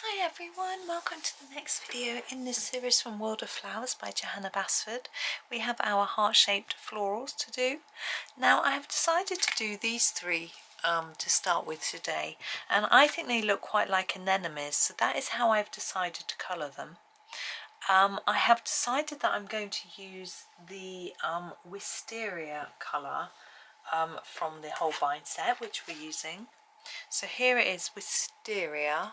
Hi everyone, welcome to the next video in this series from World of Flowers by Johanna Basford. We have our heart-shaped florals to do. Now I have decided to do these three to start with today, and I think they look quite like anemones, so that is how I've decided to colour them. I have decided that I'm going to use the wisteria colour from the Holbein set, which we're using. So here it is, wisteria,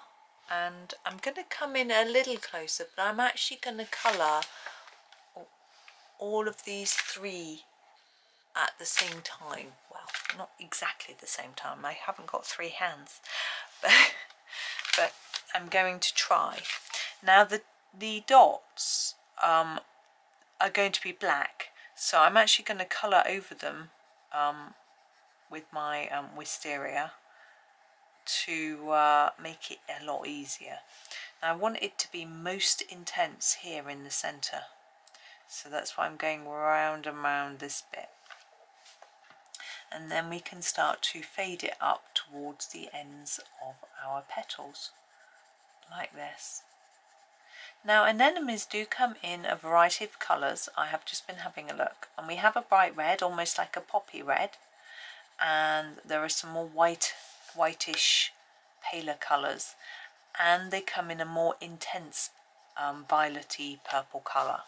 and I'm going to come in a little closer, but I'm actually going to colour all of these three at the same time. Well, not exactly the same time, I haven't got three hands, but I'm going to try. Now the dots are going to be black, so I'm actually going to colour over them with my wisteria to make it a lot easier. Now I want it to be most intense here in the centre, so that's why I'm going round and round this bit, and then we can start to fade it up towards the ends of our petals like this. Now anemones do come in a variety of colours. I have just been having a look, and we have a bright red, almost like a poppy red, and there are some more whitish paler colours, and they come in a more intense violety purple colour.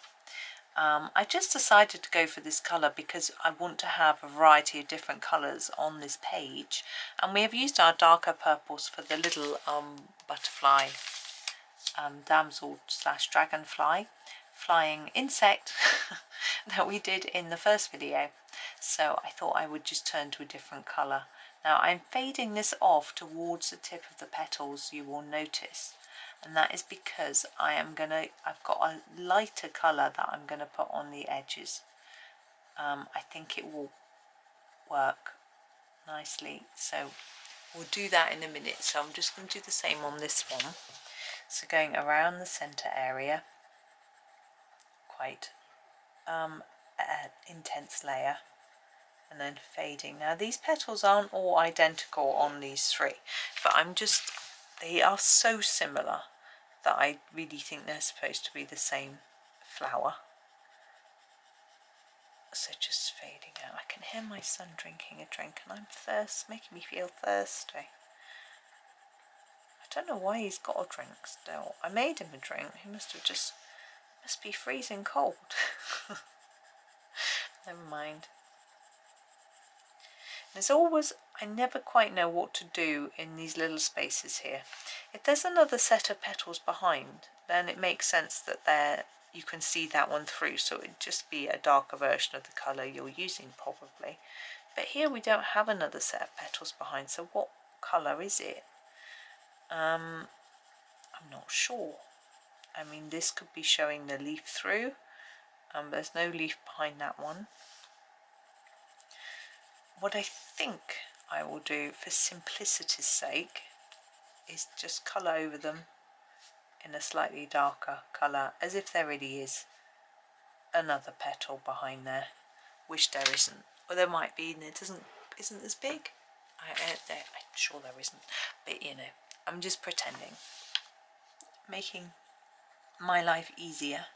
I just decided to go for this colour because I want to have a variety of different colours on this page, and we have used our darker purples for the little butterfly, damsel / dragonfly flying insect that we did in the first video, so I thought I would just turn to a different colour. Now I'm fading this off towards the tip of the petals, you will notice, and that is because I've got a lighter colour that I'm going to put on the edges. I think it will work nicely, so we'll do that in a minute. So I'm just going to do the same on this one, so going around the centre area, quite an intense layer, and then fading. Now these petals aren't all identical on these three, but they are so similar that I really think they're supposed to be the same flower. So just fading out. I can hear my son drinking a drink, and making me feel thirsty. I don't know why he's got a drink still. I made him a drink. He must be freezing cold. Never mind. I never quite know what to do in these little spaces here. If there's another set of petals behind, then it makes sense that you can see that one through, so it'd just be a darker version of the colour you're using probably. But here we don't have another set of petals behind, so what colour is it? I'm not sure. I mean, this could be showing the leaf through, there's no leaf behind that one. What I think I will do for simplicity's sake is just colour over them in a slightly darker colour, as if there really is another petal behind there, which there isn't. Or there might be, and it isn't as big. I'm sure there isn't, but you know, I'm just pretending, making my life easier.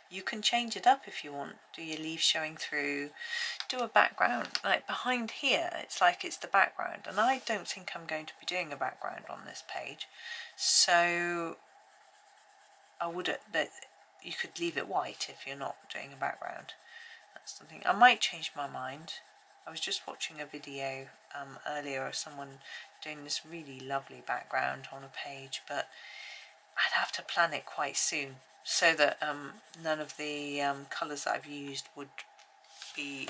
You can change it up if you want. Do your leaves showing through, do a background, like behind here, it's like it's the background, and I don't think I'm going to be doing a background on this page, so you could leave it white if you're not doing a background. That's something. I might change my mind. I was just watching a video earlier of someone doing this really lovely background on a page, but I'd have to plan it quite soon, so that none of the colours that I've used would be,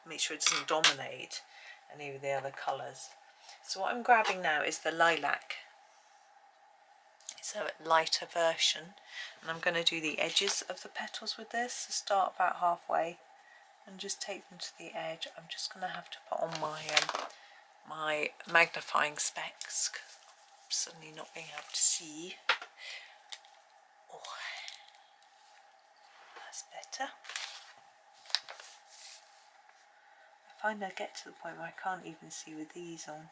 make sure it doesn't dominate any of the other colours. So what I'm grabbing now is the lilac. It's a lighter version, and I'm going to do the edges of the petals with this. So start about halfway and just take them to the edge. I'm just going to have to put on my magnifying specs, 'cause I'm suddenly not being able to see. Oh, that's better. I find I get to the point where I can't even see with these on.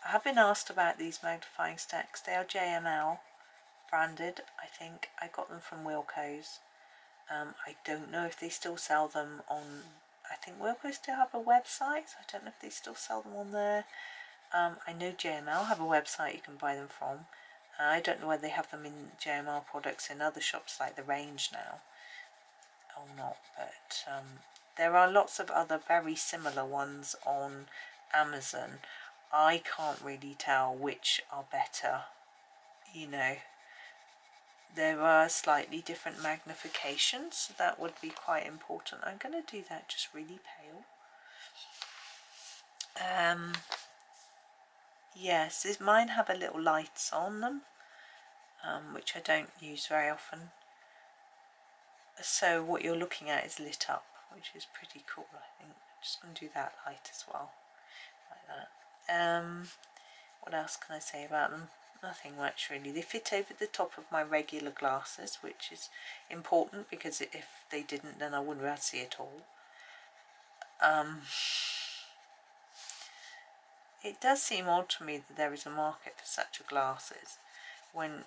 I have been asked about these magnifying sticks. They are JML branded, I think. I got them from Wilko's. I don't know if they still sell them on, I think Wilko still have a website, so I don't know if they still sell them on there. I know JML have a website you can buy them from. I don't know whether they have them in JML products in other shops like The Range now or not, but there are lots of other very similar ones on Amazon. I can't really tell which are better, you know. There are slightly different magnifications, so that would be quite important. I'm going to do that just really pale. Yes, mine have a little lights on them, which I don't use very often. So what you're looking at is lit up, which is pretty cool, I think. I'm just going to do that light as well, like that. What else can I say about them? Nothing much really. They fit over the top of my regular glasses, which is important because if they didn't, then I wouldn't be able to see at all. It does seem odd to me that there is a market for such glasses when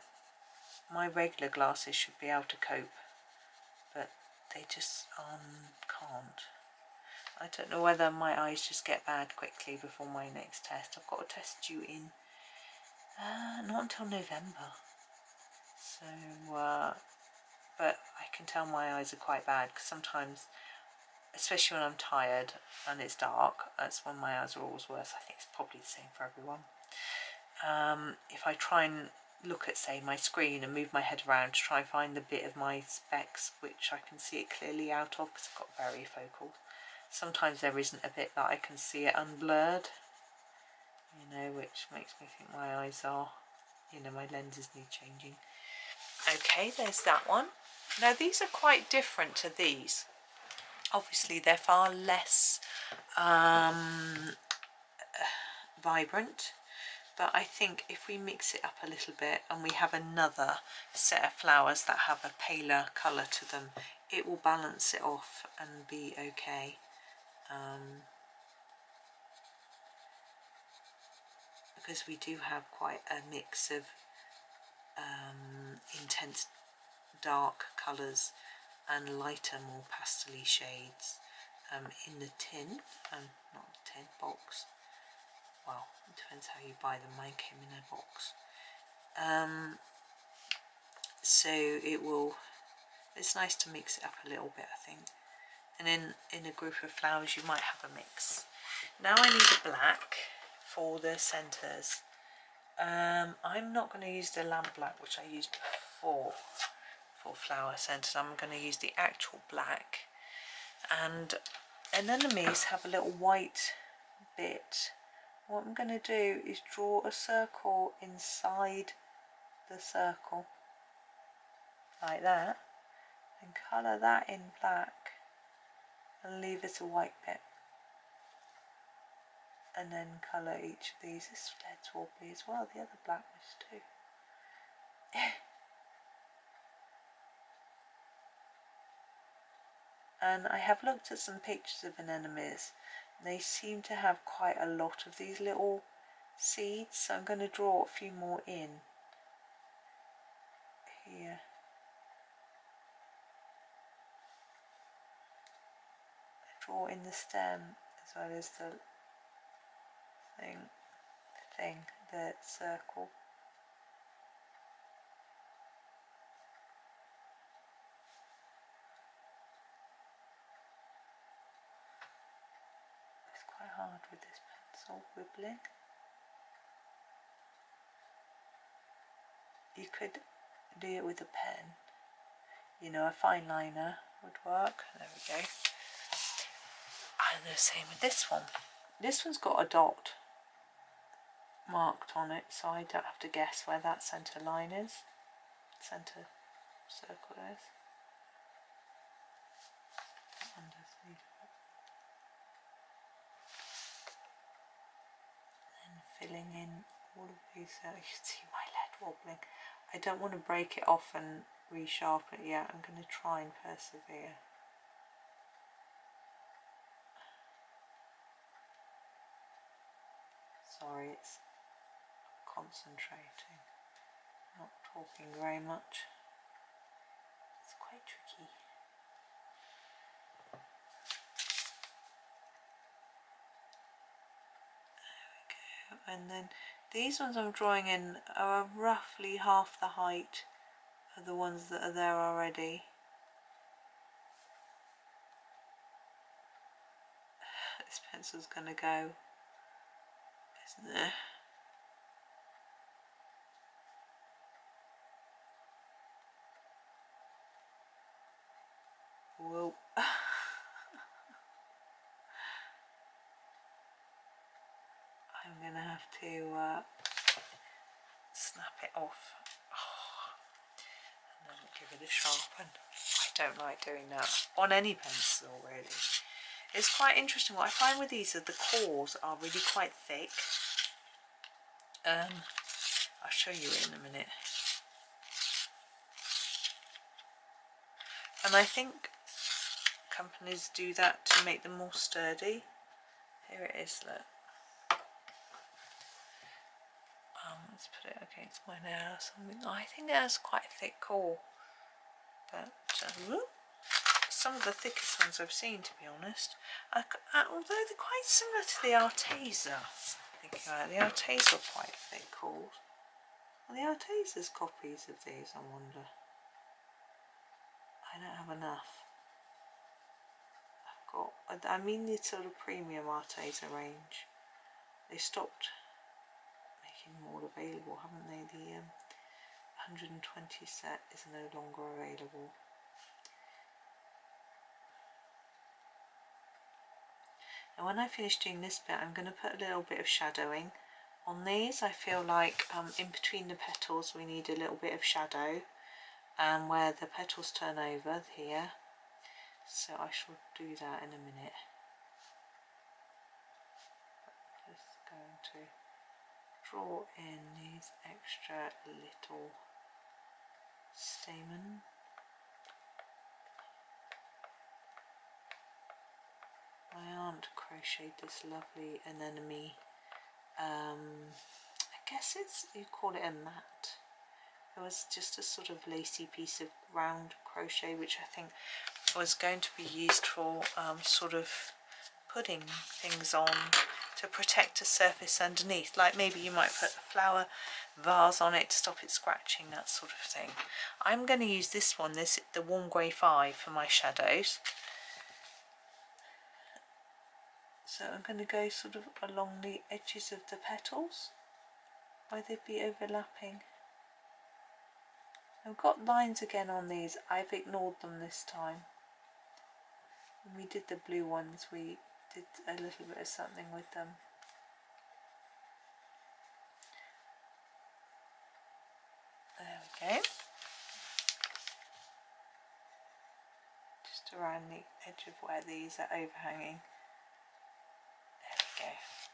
my regular glasses should be able to cope, but they just can't. I don't know whether my eyes just get bad quickly before my next test. I've got a test due in not until November, so but I can tell my eyes are quite bad because sometimes, especially when I'm tired and it's dark, that's when my eyes are always worse. I think it's probably the same for everyone. If I try and look at, say, my screen and move my head around to try and find the bit of my specs which I can see it clearly out of, because I've got varifocals, sometimes there isn't a bit that I can see it unblurred, you know, which makes me think my eyes are, you know, my lenses need changing. Okay, there's that one. Now these are quite different to these. Obviously they're far less vibrant, but I think if we mix it up a little bit and we have another set of flowers that have a paler colour to them, it will balance it off and be okay. Because we do have quite a mix of intense dark colours and lighter, more pastel-y shades in the tin, not the tin, box. Well, it depends how you buy them. Mine came in a box. So it's nice to mix it up a little bit, I think. And in a group of flowers you might have a mix. Now I need a black for the centres. I'm not going to use the lamp black which I used before for flower centres. I'm going to use the actual black. And anemones have a little white bit. What I'm going to do is draw a circle inside the circle, like that, and colour that in black and leave it a white bit. And then colour each of these. This lead's wobbly as well, the other black was too. And I have looked at some pictures of anemones. They seem to have quite a lot of these little seeds, so I'm going to draw a few more in here. I draw in the stem as well as the the circle. It's quite hard with this pencil wibbling. You could do it with a pen, you know, a fine liner would work. There we go. And the same with this one. This one's got a dot marked on it, so I don't have to guess where that centre line is, centre circle is. And filling in all of these, you can see my lead wobbling. I don't want to break it off and resharpen it yet. I'm going to try and persevere. Sorry, it's concentrating, not talking very much. It's quite tricky. There we go. And then these ones I'm drawing in are roughly half the height of the ones that are there already. This pencil's gonna go, isn't it? Whoa. I'm gonna have to snap it off. Oh. And then give it a sharpen. I don't like doing that on any pencil really. It's quite interesting. What I find with these is the cores are really quite thick. I'll show you in a minute. And I think companies do that to make them more sturdy. Here it is, look. Let's put it against my nail or something. I think it has quite a thick core, but some of the thickest ones I've seen, to be honest. Although they're quite similar to the Arteza. Thinking about it, the Arteza are quite thick cores. Are the Arteza's copies of these, I wonder? I don't have enough. I mean the sort of premium Arteza range. They stopped making them all available, haven't they? The 120 set is no longer available. And when I finish doing this bit, I'm going to put a little bit of shadowing on these. I feel like in between the petals we need a little bit of shadow, and where the petals turn over here. So I shall do that in a minute. Just going to draw in these extra little stamen. My aunt crocheted this lovely anemone. I guess you call it a mat. It was just a sort of lacy piece of round crochet, which I think was going to be used for sort of putting things on to protect a surface underneath, like maybe you might put a flower vase on it to stop it scratching, that sort of thing. I'm going to use this one, the Warm Grey 5, for my shadows. So I'm going to go sort of along the edges of the petals where they'd be overlapping. I've got lines again on these. I've ignored them this time. When we did the blue ones, we did a little bit of something with them. There we go. Just around the edge of where these are overhanging. There we go.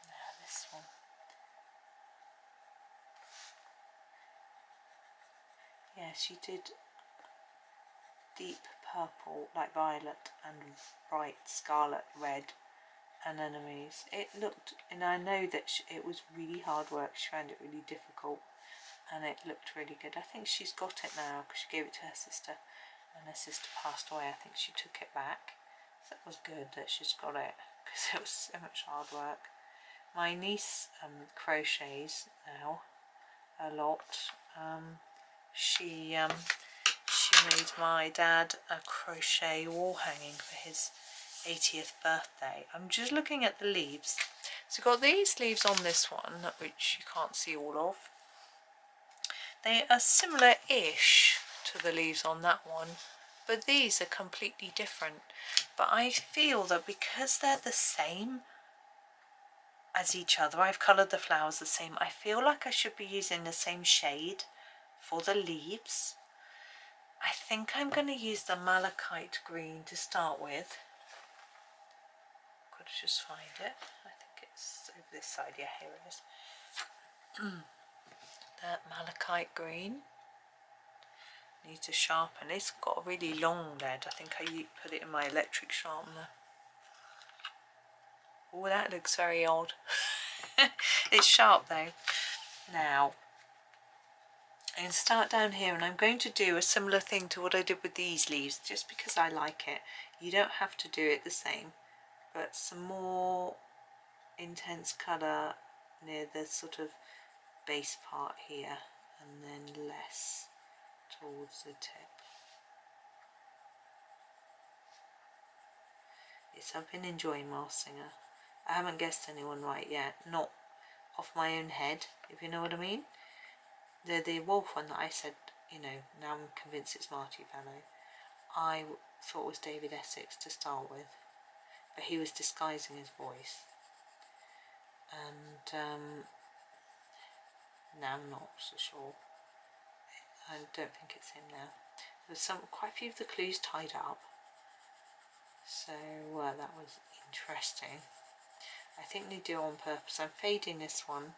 Now this one. Yeah, she did deep purple, like violet, and bright scarlet red anemones. It looked, and I know that it was really hard work. She found it really difficult, and it looked really good. I think she's got it now because she gave it to her sister, and her sister passed away. I think she took it back. So that was good that she's got it because it was so much hard work. My niece crochets now a lot. She made my dad a crochet wall hanging for his 80th birthday. I'm just looking at the leaves. So got these leaves on this one, which you can't see all of. They are similar-ish to the leaves on that one, but these are completely different. But I feel that because they're the same as each other, I've coloured the flowers the same, I feel like I should be using the same shade for the leaves. I think I'm going to use the malachite green to start with. Got to just find it. I think it's over this side. Yeah, here it is. That malachite green. Need to sharpen. It's got a really long lead. I think I put it in my electric sharpener. Oh, that looks very odd. It's sharp though. Now I'm going to start down here, and I'm going to do a similar thing to what I did with these leaves, just because I like it. You don't have to do it the same, but some more intense colour near the sort of base part here, and then less towards the tip. Yes, I've been enjoying Masked Singer. I haven't guessed anyone right yet, not off my own head, if you know what I mean. The wolf one that I said, you know, now I'm convinced it's Marty Vallow, I thought was David Essex to start with, but he was disguising his voice, and now I'm not so sure. I don't think it's him now. There's quite a few of the clues tied up, so that was interesting. I think they do it on purpose. I'm fading this one.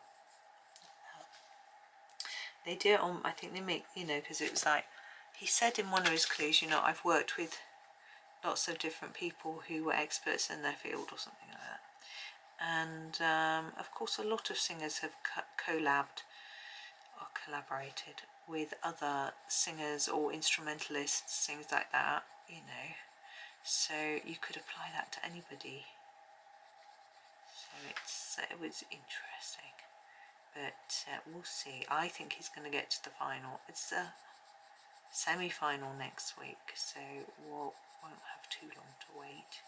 They do it on, I think they make, you know, because it was like, he said in one of his clues, you know, I've worked with lots of different people who were experts in their field or something like that. And of course a lot of singers have collabed or collaborated with other singers or instrumentalists, things like that, you know, so you could apply that to anybody. So it was interesting, but we'll see. I think he's going to get to the final. It's a semi-final next week, so we won't have too long to wait.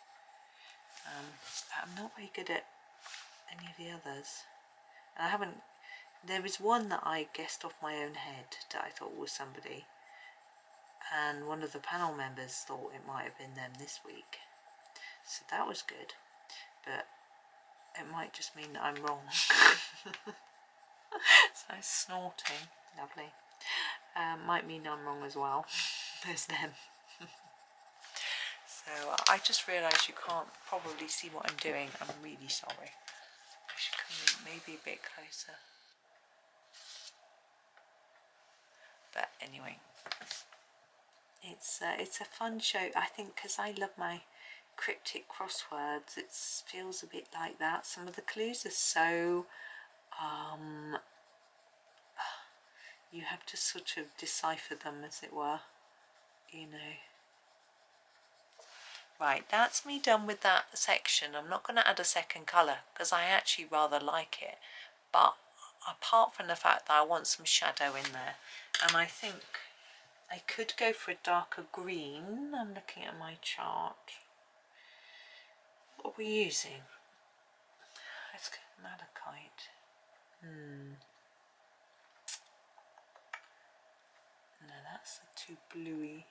But I'm not very good at any of the others. I haven't. There was one that I guessed off my own head that I thought was somebody, and one of the panel members thought it might have been them this week, so that was good, but it might just mean that I'm wrong. So snorting, lovely. Might mean I'm wrong as well. There's them. So I just realised you can't probably see what I'm doing. I'm really sorry. I should come in maybe a bit closer. But anyway, it's a fun show, I think, because I love my cryptic crosswords. It feels a bit like that. Some of the clues are so you have to sort of decipher them, as it were, you know. Right, that's me done with that section. I'm not going to add a second colour because I actually rather like it, but apart from the fact that I want some shadow in there, and I think I could go for a darker green. I'm looking at my chart. What are we using? Let's get malachite. No, that's too bluey.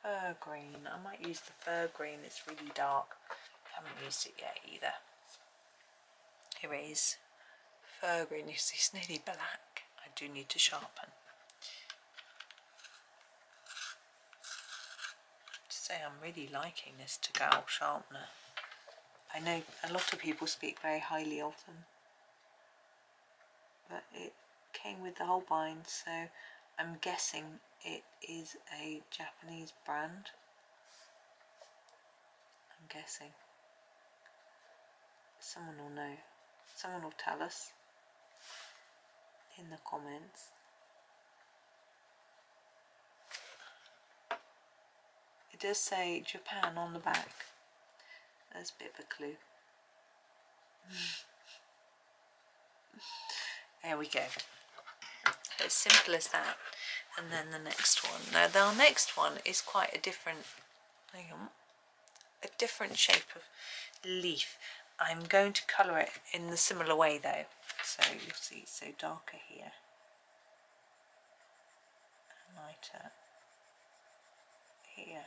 Fir green. I might use the fir green. It's really dark. Haven't used it yet either. Here it is. Fir green. It's nearly black. I do need to sharpen. To say I'm really liking this Tagal sharpener. I know a lot of people speak very highly of them, but it came with the Holbein, so I'm guessing it is a Japanese brand. I'm guessing. Someone will know. Someone will tell us in the comments. It does say Japan on the back. That's a bit of a clue. There we go. As simple as that. And then the next one. Now the next one is quite a different, hang on, a different shape of leaf. I'm going to colour it in the similar way though. So you'll see, so darker here, lighter here.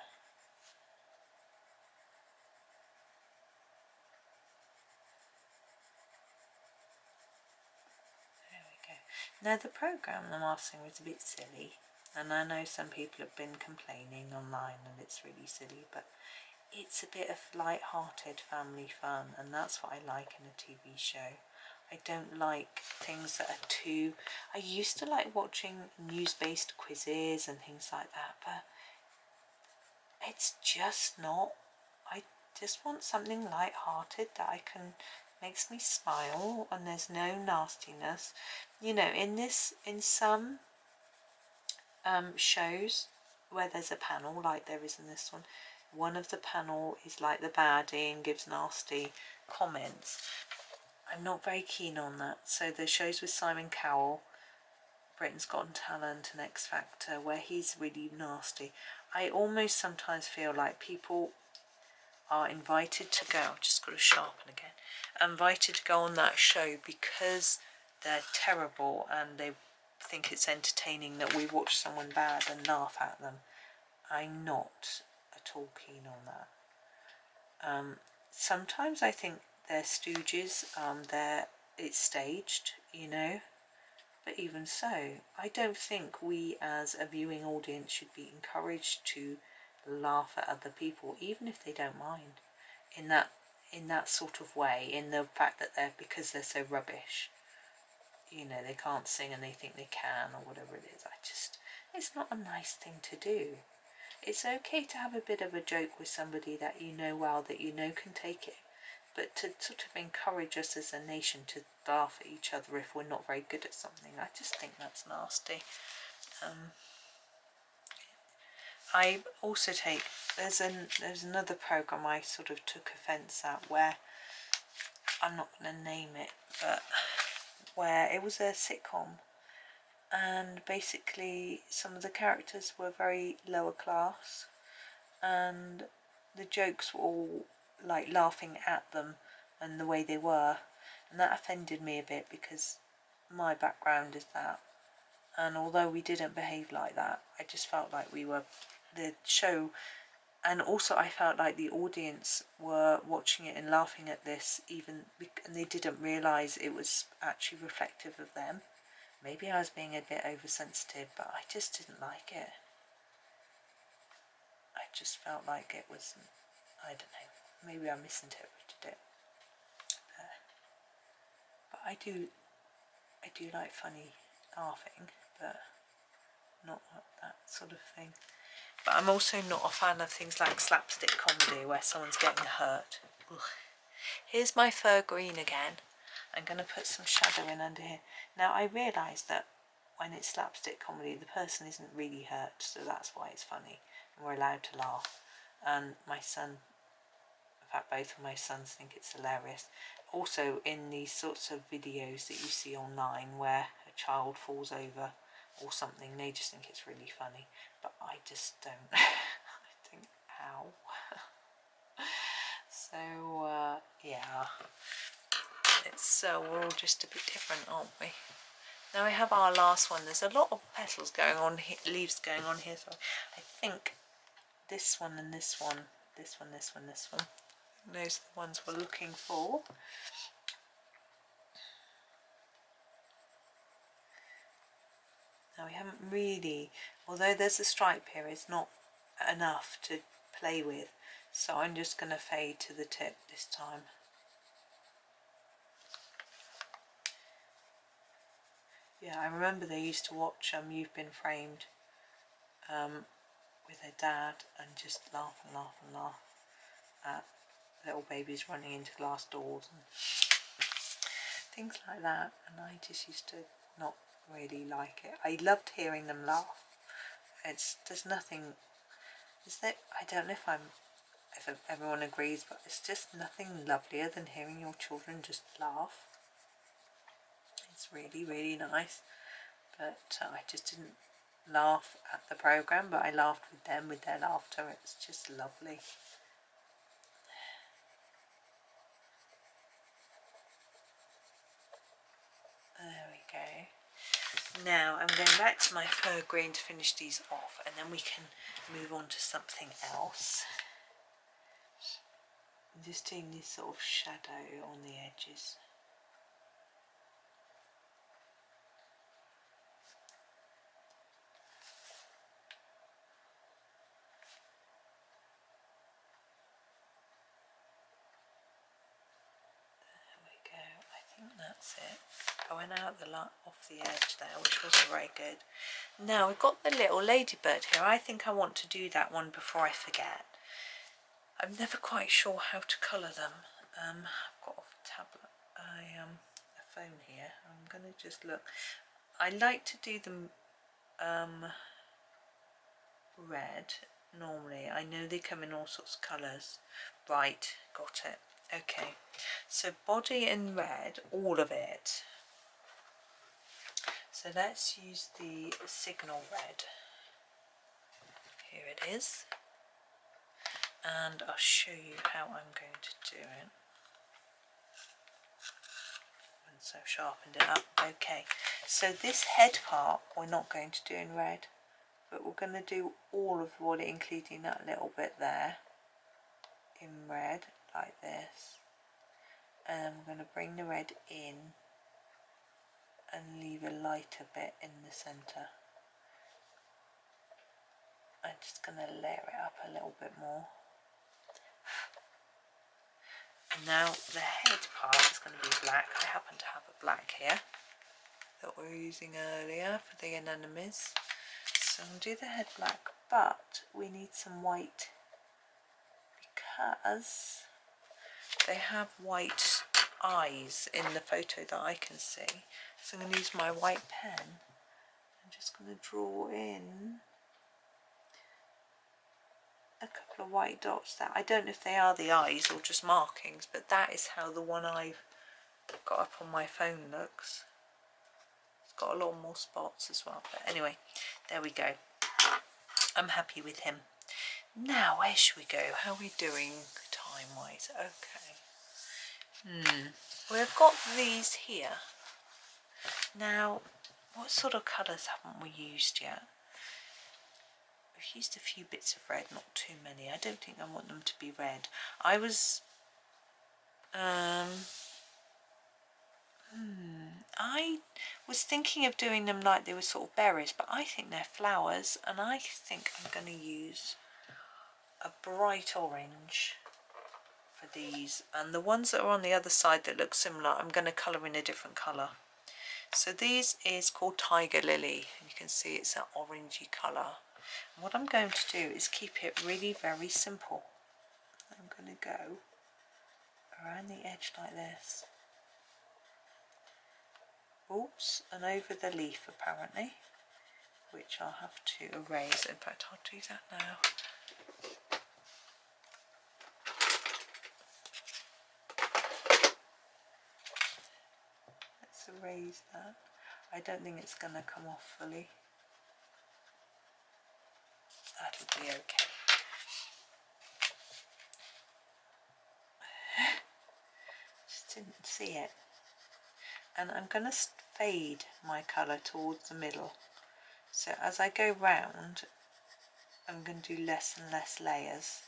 Now the programme, the Masked Singer, is a bit silly, and I know some people have been complaining online and it's really silly, but it's a bit of light-hearted family fun, and that's what I like in a TV show. I don't like things that are too... I used to like watching news-based quizzes and things like that, but it's just not. I just want something light-hearted that I can makes me smile, and there's no nastiness. You know, in some shows where there's a panel like there is in this one of the panel is like the baddie and gives nasty comments. I'm not very keen on that. So the shows with Simon Cowell, Britain's Got Talent and X Factor, where he's really nasty, I almost sometimes feel like people are invited to go, I've just got to sharpen again, invited to go on that show because they're terrible and they think it's entertaining that we watch someone bad and laugh at them. I'm not at all keen on that. Sometimes I think they're stooges, it's staged, you know, but even so, I don't think we as a viewing audience should be encouraged to laugh at other people, even if they don't mind, in that sort of way, in the fact that because they're so rubbish, you know, they can't sing and they think they can, or whatever it is. It's not a nice thing to do. It's okay to have a bit of a joke with somebody that you know well, that you know can take it, but to sort of encourage us as a nation to laugh at each other if we're not very good at something, I just think that's nasty. I also take, there's another programme I sort of took offence at, where I'm not going to name it, but where it was a sitcom, and basically some of the characters were very lower class, and the jokes were all like laughing at them and the way they were, and that offended me a bit because my background is that, and although we didn't behave like that, I just felt like we were the show, and also I felt like the audience were watching it and laughing at this, and they didn't realise it was actually reflective of them. Maybe I was being a bit oversensitive, but I just didn't like it. I just felt like it wasn't, I don't know, maybe I misinterpreted it. But I do like funny laughing, but not that sort of thing. But I'm also not a fan of things like slapstick comedy where someone's getting hurt. Ugh. Here's my fur green again. I'm going to put some shadow in under here. Now I realise that when it's slapstick comedy, the person isn't really hurt, so that's why it's funny and we're allowed to laugh. And my son, in fact both of my sons, think it's hilarious. Also in these sorts of videos that you see online where a child falls over or something, they just think it's really funny, but I just don't. I think, ow. So yeah, we're all just a bit different, aren't we? Now we have our last one. There's a lot of petals going on here, leaves going on here, so I think this one and this one, this one, this one, this one, those are the ones we're looking for. Now we haven't really, although there's a stripe here, it's not enough to play with, so I'm just going to fade to the tip this time. Yeah, I remember they used to watch You've Been Framed with their dad and just laugh and laugh and laugh at little babies running into glass doors and things like that, and I just used to not really like it. I loved hearing them laugh. There's nothing, is there, I don't know if everyone agrees, but it's just nothing lovelier than hearing your children just laugh. It's really, really nice, but I just didn't laugh at the programme, but I laughed with them, with their laughter. It's just lovely. There we go. Now I'm going back to my fur green to finish these off, and then we can move on to something else. I'm just doing this sort of shadow on the edges. That's it. I went out off the edge there, which wasn't very good. Now we've got the little ladybird here. I think I want to do that one before I forget. I'm never quite sure how to colour them. I've got a tablet a phone here. I'm going to just look. I like to do them red normally. I know they come in all sorts of colours. Right, got it. Okay, so body in red, all of it. So let's use the signal red. Here it is. And I'll show you how I'm going to do it. And so I've sharpened it up. Okay, so this head part we're not going to do in red, but we're going to do all of the body, including that little bit there, in red, like this. And we're going to bring the red in and leave a lighter bit in the centre. I'm just going to layer it up a little bit more. And now the head part is going to be black. I happen to have a black here that we were using earlier for the anemones. So I'll do the head black, but we need some white because they have white eyes in the photo that I can see. So I'm going to use my white pen. I'm just going to draw in a couple of white dots there. I don't know if they are the eyes or just markings, but that is how the one I've got up on my phone looks. It's got a lot more spots as well, but anyway, there we go. I'm happy with him. Now, where should we go? How are we doing time-wise? Okay. We've got these here. Now, what sort of colours haven't we used yet? We've used a few bits of red, not too many. I don't think I want them to be red. I was thinking of doing them like they were sort of berries, but I think they're flowers, and I think I'm going to use a bright orange for these, and the ones that are on the other side that look similar I'm going to colour in a different colour. So these is called Tiger Lily, and you can see it's an orangey colour. And what I'm going to do is keep it really very simple. I'm going to go around the edge like this. Oops, and over the leaf apparently, which I'll have to erase. In fact, I'll do that now. Let's erase that. I don't think it's going to come off fully. That'll be okay. Just didn't see it. And I'm going to fade my colour towards the middle. So as I go round, I'm going to do less and less layers.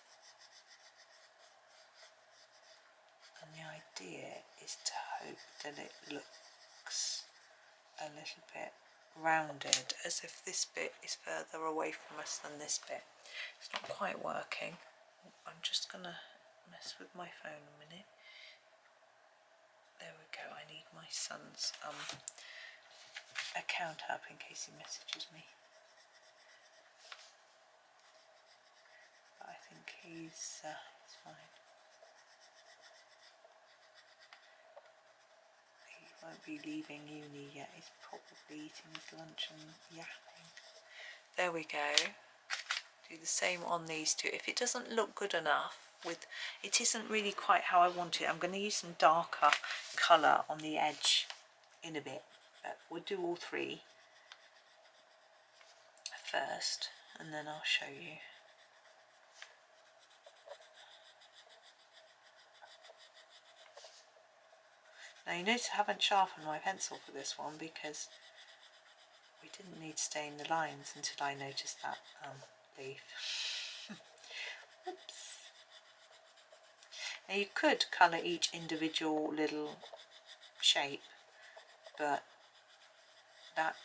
And the idea is to hope that it looks a little bit rounded, as if this bit is further away from us than this bit. It's not quite working. I'm just going to mess with my phone a minute. There we go. I need my son's account up in case he messages me. But I think he's fine. He won't be leaving uni yet. He's probably eating his lunch and yapping. There we go. Do the same on these two. If it doesn't look good enough, it isn't really quite how I want it, I'm going to use some darker colour on the edge in a bit, but we'll do all three first and then I'll show you. Now you notice I haven't sharpened my pencil for this one because we didn't need to stain the lines until I noticed that leaf. Oops. Now you could colour each individual little shape, but that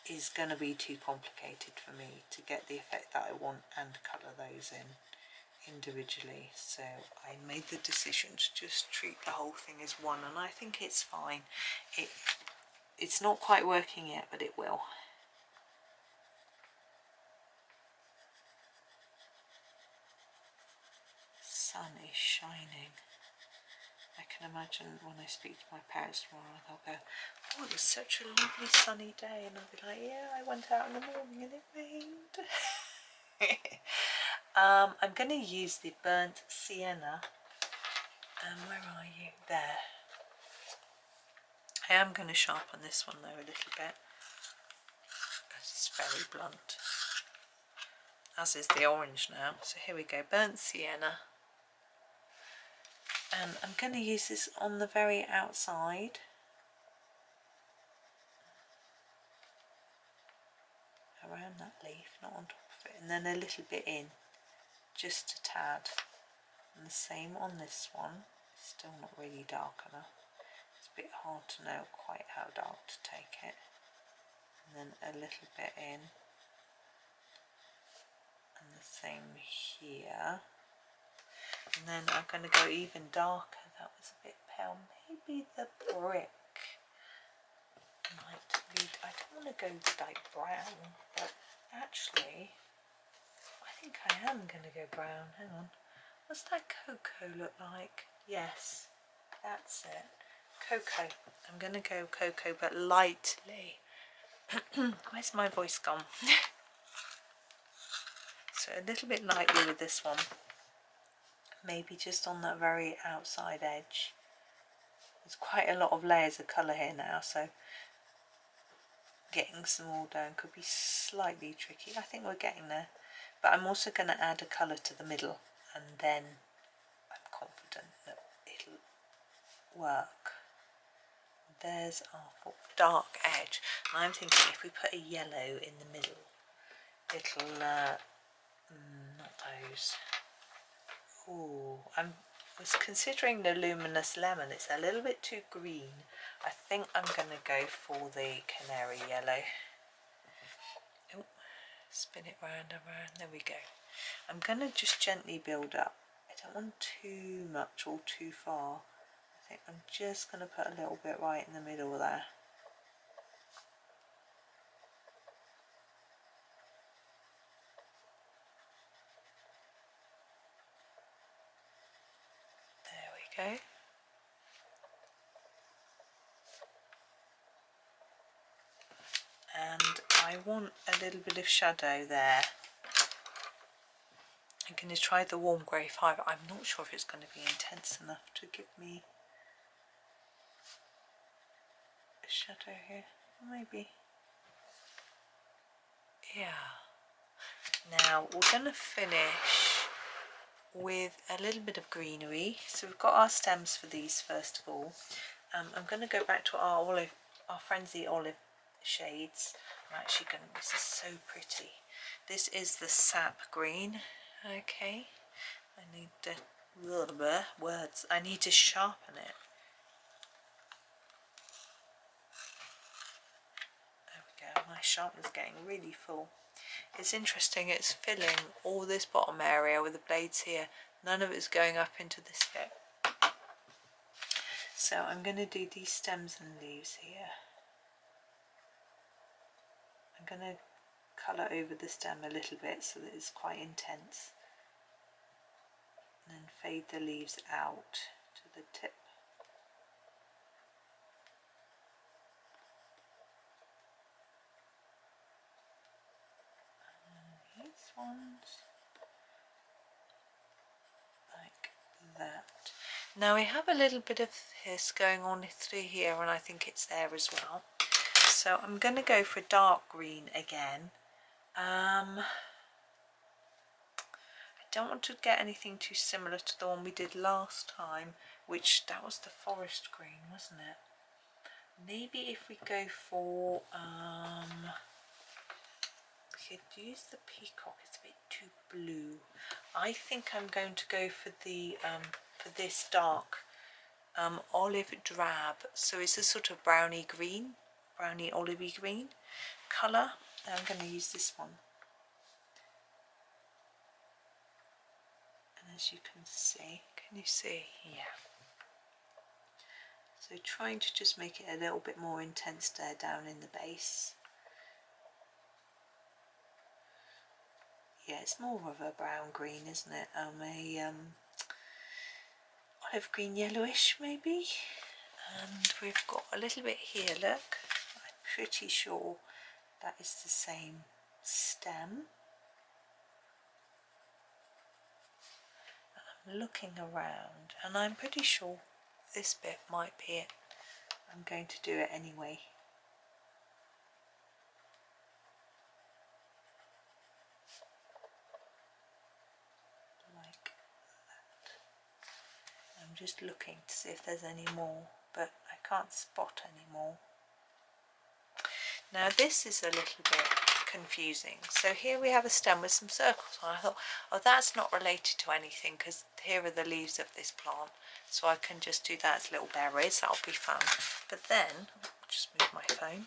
is going to be too complicated for me to get the effect that I want and colour those in individually. So I made the decision to just treat the whole thing as one, and I think it's fine. It's not quite working yet, but it will. Sun is shining. I can imagine when I speak to my parents tomorrow, they'll go, oh, it was such a lovely sunny day, and I'll be like, yeah, I went out in the morning and it rained. I'm going to use the burnt sienna. Where are you? There. I am going to sharpen this one though a little bit. It's very blunt, as is the orange now. So here we go, burnt sienna. And I'm going to use this on the very outside. Around that leaf, not on top of it. And then a little bit in, just a tad. And the same on this one. It's still not really dark enough. It's a bit hard to know quite how dark to take it. And then a little bit in. And the same here. And then I'm going to go even darker. That was a bit pale. Maybe the brick might be. I don't want to go like brown, but actually I think I am going to go brown. Hang on. What's that cocoa look like? Yes, that's it. Cocoa. I'm going to go cocoa, but lightly. Where's my voice gone? So a little bit lightly with this one. Maybe just on that very outside edge. There's quite a lot of layers of colour here now, so getting some all down could be slightly tricky. I think we're getting there. But I'm also going to add a colour to the middle, and then I'm confident that it'll work. There's our dark edge. And I'm thinking if we put a yellow in the middle, it'll, not those. Ooh, I was considering the luminous lemon. It's a little bit too green. I think I'm going to go for the canary yellow. Oh, spin it round and round. There we go. I'm going to just gently build up. I don't want too much or too far. I think I'm just going to put a little bit right in the middle there. There we go. And I want a little bit of shadow there. I'm going to try the warm grey 5. I'm not sure if it's going to be intense enough to give me a shadow here. Maybe. Yeah. Now we're going to finish with a little bit of greenery. So we've got our stems for these first of all. I'm going to go back to our frenzy olive shades. I'm actually going to, this is so pretty. This is the sap green. Okay, I need to words. I need to sharpen it. There we go. My sharpener's getting really full. It's interesting. It's filling all this bottom area with the blades here. None of it's going up into this bit. So I'm going to do these stems and leaves here. I'm going to colour over the stem a little bit so that it's quite intense. And then fade the leaves out to the tip. And these ones, like that. Now we have a little bit of this going on through here, and I think it's there as well. So I'm going to go for dark green again. I don't want to get anything too similar to the one we did last time, which that was the forest green, wasn't it? Maybe if we go for we could use the peacock. It's a bit too blue. I think I'm going to go for the for this dark olive drab. So it's a sort of browny green, browny olivey green colour. I'm going to use this one. As you can you see? Yeah. So trying to just make it a little bit more intense there down in the base. Yeah, it's more of a brown green, isn't it? Olive olive green yellowish maybe. And we've got a little bit here, look. I'm pretty sure that is the same stem. I'm looking around and I'm pretty sure this bit might be it. I'm going to do it anyway. Like that. I'm just looking to see if there's any more, but I can't spot any more. Now this is a little bit confusing. So here we have a stem with some circles on. I thought, oh, that's not related to anything because here are the leaves of this plant, so I can just do that as little berries. That'll be fun. But then, just move my phone,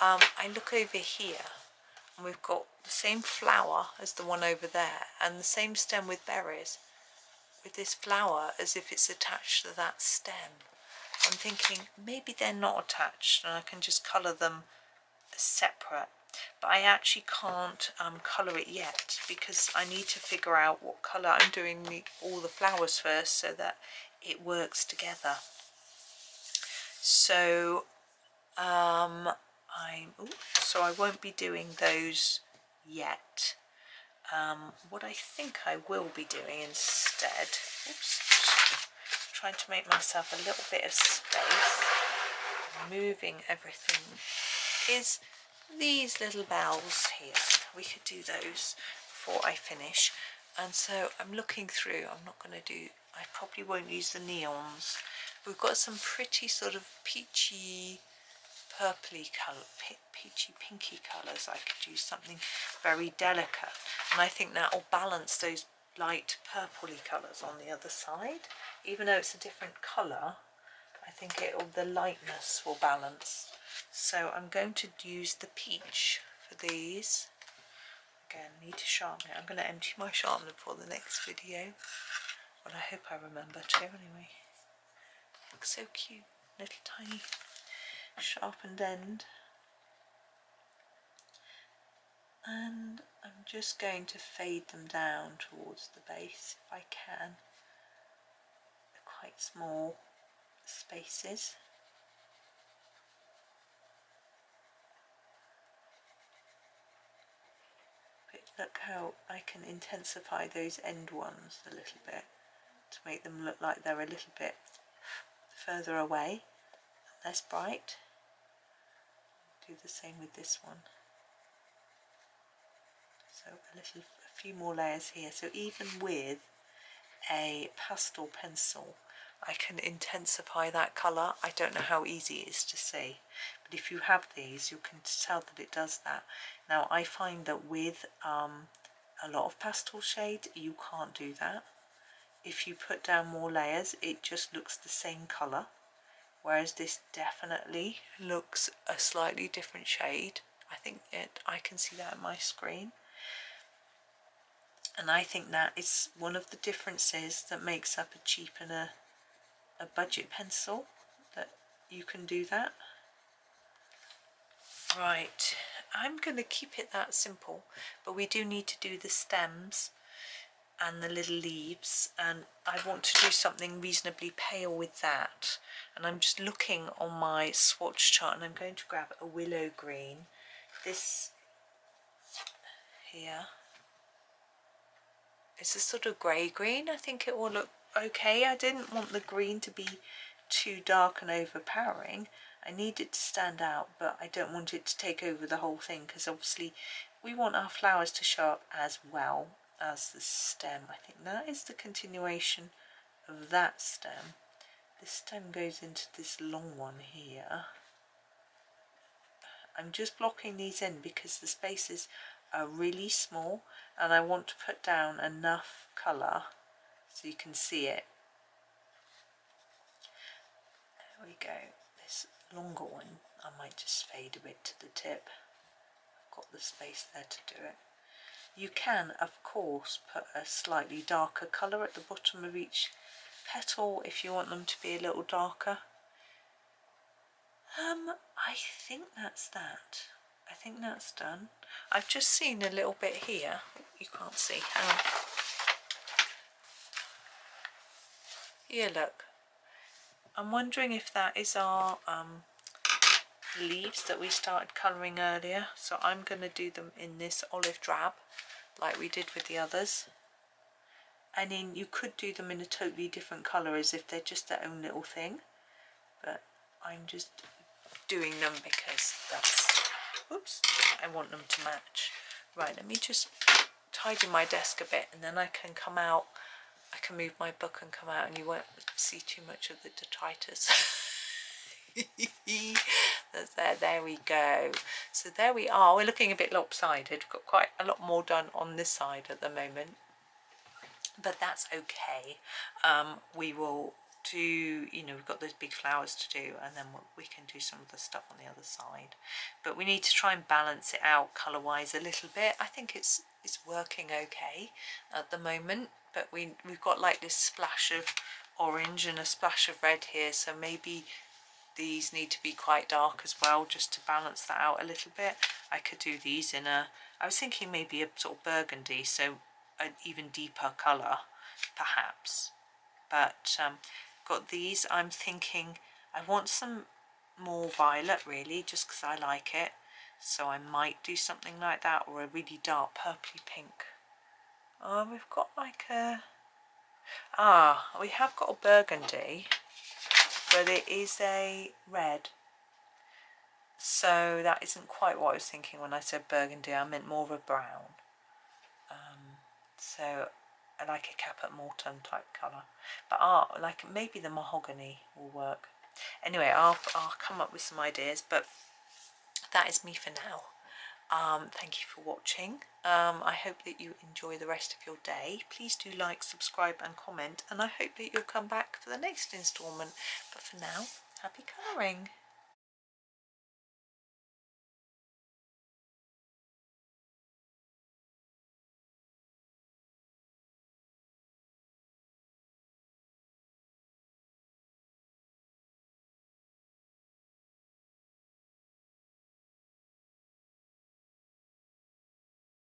I look over here and we've got the same flower as the one over there and the same stem with berries, with this flower as if it's attached to that stem. I'm thinking maybe they're not attached and I can just colour them separate, but I actually can't colour it yet because I need to figure out what colour I'm doing all the flowers first so that it works together. So so I won't be doing those yet. What I think I will be doing instead, trying to make myself a little bit of space, moving everything, is these little bells here. We could do those before I finish. And so I'm looking through, I'm not going to do, I probably won't use the neons. We've got some pretty sort of peachy purpley colour, peachy pinky colours. I could use something very delicate, and I think that will balance those light purpley colours on the other side. Even though it's a different colour, I think the lightness will balance. So I'm going to use the peach for these. Again, need to sharpen it. I'm going to empty my sharpener for the next video. Well, I hope I remember to anyway. Looks so cute, little tiny sharpened end. And I'm just going to fade them down towards the base if I can. They're quite small spaces. But look how I can intensify those end ones a little bit to make them look like they're a little bit further away and less bright. Do the same with this one. So a few more layers here. So even with a pastel pencil, I can intensify that colour. I don't know how easy it is to see, but if you have these, you can tell that it does that. Now I find that with a lot of pastel shades, you can't do that. If you put down more layers, it just looks the same colour, whereas this definitely looks a slightly different shade. I can see that on my screen. And I think that is one of the differences that makes up a cheap and a budget pencil, that you can do that. Right, I'm going to keep it that simple, but we do need to do the stems and the little leaves, and I want to do something reasonably pale with that. And I'm just looking on my swatch chart and I'm going to grab a willow green. This here, it's a sort of grey green. I think it will look okay. I didn't want the green to be too dark and overpowering. I need it to stand out, but I don't want it to take over the whole thing, because obviously we want our flowers to show up as well as the stem. I think that is the continuation of that stem. This stem goes into this long one here. I'm just blocking these in because the spaces are really small and I want to put down enough colour so you can see it. There we go. This longer one, I might just fade a bit to the tip. I've got the space there to do it. You can, of course, put a slightly darker colour at the bottom of each petal if you want them to be a little darker. I think that's that. I think that's done. I've just seen a little bit here. You can't see how. Here, look. I'm wondering if that is our leaves that we started colouring earlier. So I'm going to do them in this olive drab like we did with the others. I mean, you could do them in a totally different colour as if they're just their own little thing, but I'm just doing them because that's, oops, I want them to match. Right, let me just tidy my desk a bit and then I can come out. I can move my book and come out and you won't see too much of the detritus. There we go. So there we are. We're looking a bit lopsided. We've got quite a lot more done on this side at the moment, but that's okay. We will do, you know, we've got those big flowers to do, and then we can do some of the stuff on the other side, but we need to try and balance it out color wise a little bit. I think it's working okay at the moment, but we've got like this splash of orange and a splash of red here, so maybe these need to be quite dark as well, just to balance that out a little bit. I could do these in a, I was thinking maybe a sort of burgundy, so an even deeper colour perhaps, but got these. I'm thinking I want some more violet really, just because I like it, so I might do something like that, or a really dark purpley pink. We've got like a, we have got a burgundy, but it is a red, so that isn't quite what I was thinking when I said burgundy. I meant more of a brown. So I like a Caput Mortuum type colour, but like maybe the mahogany will work. Anyway, I'll come up with some ideas, but that is me for now. Thank you for watching. I hope that you enjoy the rest of your day. Please do like, subscribe and comment, and I hope that you'll come back for the next instalment. But for now, happy colouring.